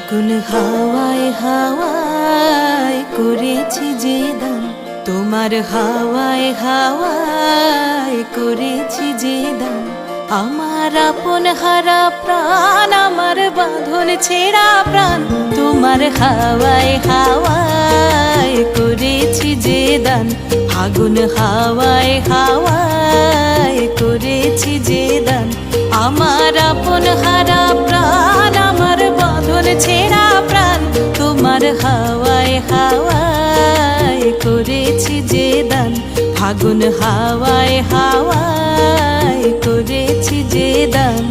ফাগুন হাওয়ায় হাওয়ায় করেছি যে দান, তোমার হাওয়ায় হাওয়ায় করেছি যে দান। আমার আপন হারা প্রাণ, আমার বাঁধন ছেঁড়া প্রাণ, তোমার হাওয়ায় হাওয়ায় করেছি যে দান। ফাগুন হাওয়ায় হাওয়ায় করেছি যে দান। আমার আপন হারা প্রাণ, আমার বাঁধন ছেঁড়া প্রাণ, তোমার হাওয়ায় হাওয়ায় করেছি যে দান। ফাগুন হাওয়ায় হাওয়ায় করেছি যে দান।